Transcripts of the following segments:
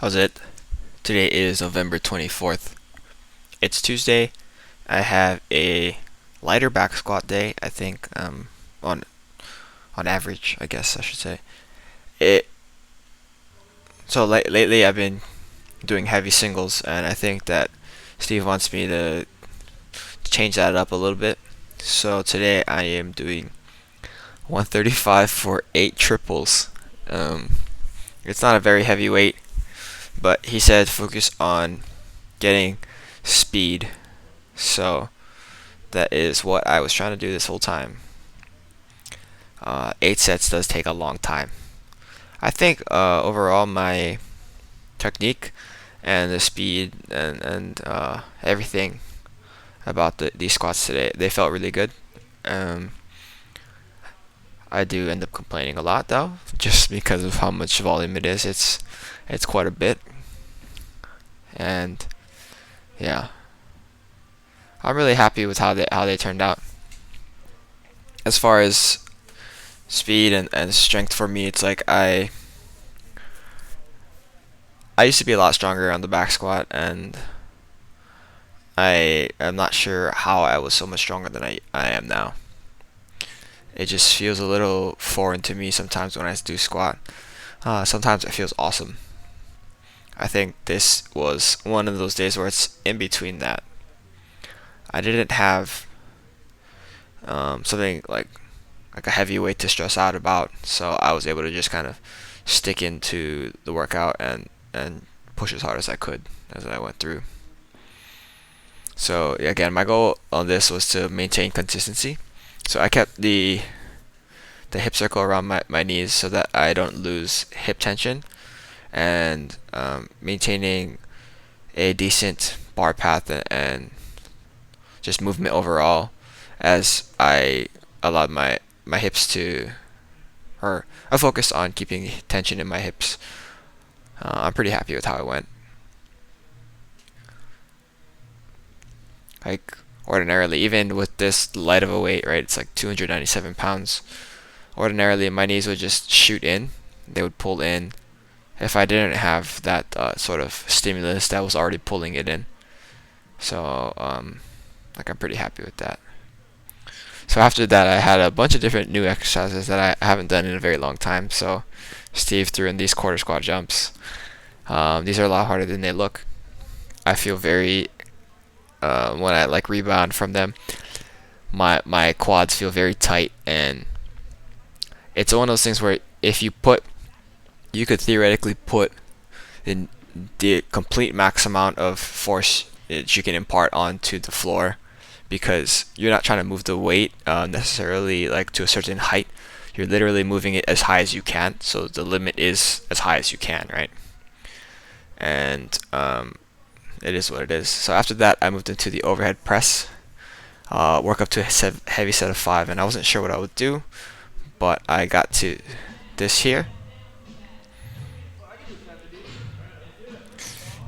How's it? Today is November 24th. It's Tuesday. I have a lighter back squat day, I think, on on average, I guess I should say. It lately I've been doing heavy singles, and I think that Steve wants me to change that up a little bit. So today I am doing 135 for 8 triples. Um, it's not a very heavy weight, but he said focus on getting speed. So that is what I was trying to do this whole time. 8 sets does take a long time. I think overall my technique and the speed and everything about these squats today, they felt really good. Um, I do end up complaining a lot though, just because of how much volume it is. It's quite a bit, and yeah, I'm really happy with how they turned out. As far as speed and strength for me, it's like I used to be a lot stronger on the back squat, and I am not sure how I was so much stronger than I am now. It just feels a little foreign to me sometimes when I do squat. Sometimes it feels awesome. I think this was one of those days where it's in between that. I didn't have something like a heavy weight to stress out about, so I was able to just kind of stick into the workout and push as hard as I could as I went through. So again, my goal on this was to maintain consistency. So I kept the hip circle around my knees so that I don't lose hip tension, and maintaining a decent bar path and just movement overall as I allowed my hips to, or I focused on keeping tension in my hips. I'm pretty happy with how it went. Like ordinarily, even with this light of a weight, right? It's like 297 pounds. Ordinarily, my knees would just shoot in. They would pull in if I didn't have that sort of stimulus that was already pulling it in. So, like I'm pretty happy with that. So after that, I had a bunch of different new exercises that I haven't done in a very long time. So Steve threw in these quarter squat jumps. These are a lot harder than they look. I feel very when I like rebound from them, my quads feel very tight, and it's one of those things where if you could theoretically put in the complete max amount of force that you can impart onto the floor, because you're not trying to move the weight necessarily like to a certain height. You're literally moving it as high as you can, so the limit is as high as you can, right? And it is what it is. So after that, I moved into the overhead press, work up to a heavy set of 5, and I wasn't sure what I would do, but I got to this here,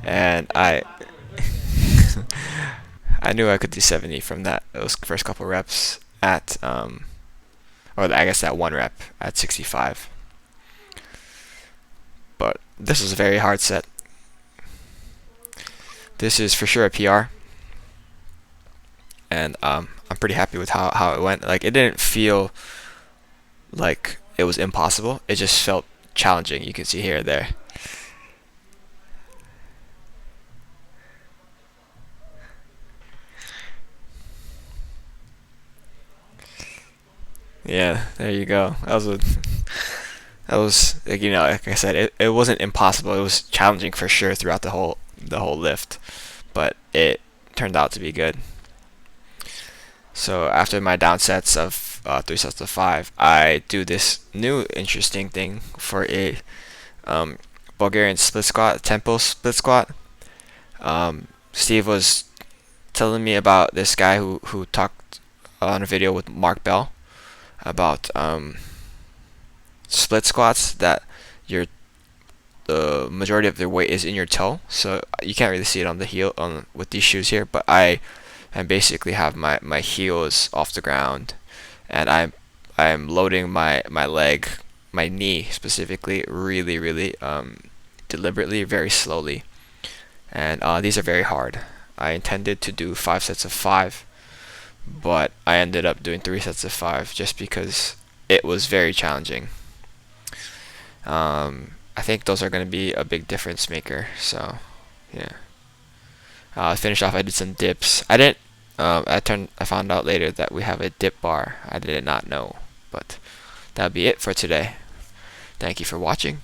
and I knew I could do 70 from those first couple reps at or I guess that one rep at 65. But this was a very hard set. This is for sure a PR, and I'm pretty happy with how it went. Like it didn't feel like it was impossible. It just felt challenging. You can see here and there. Yeah, there you go. That was like, like I said, it wasn't impossible. It was challenging for sure throughout the whole lift, but it turned out to be good. So after my down sets of 3 sets of 5, I do this new interesting thing for a Bulgarian split squat, tempo split squat. Steve was telling me about this guy who talked on a video with Mark Bell about split squats that your the majority of their weight is in your toe, so you can't really see it on the heel on with these shoes here. But I basically have my heels off the ground, and I'm loading my leg, my knee specifically, really deliberately, very slowly. And these are very hard. I intended to do 5 sets of 5, but I ended up doing 3 sets of 5 just because it was very challenging. I think those are going to be a big difference maker. So, yeah. Finish off. I did some dips. I didn't. I found out later that we have a dip bar. I did not know, but that'll be it for today. Thank you for watching.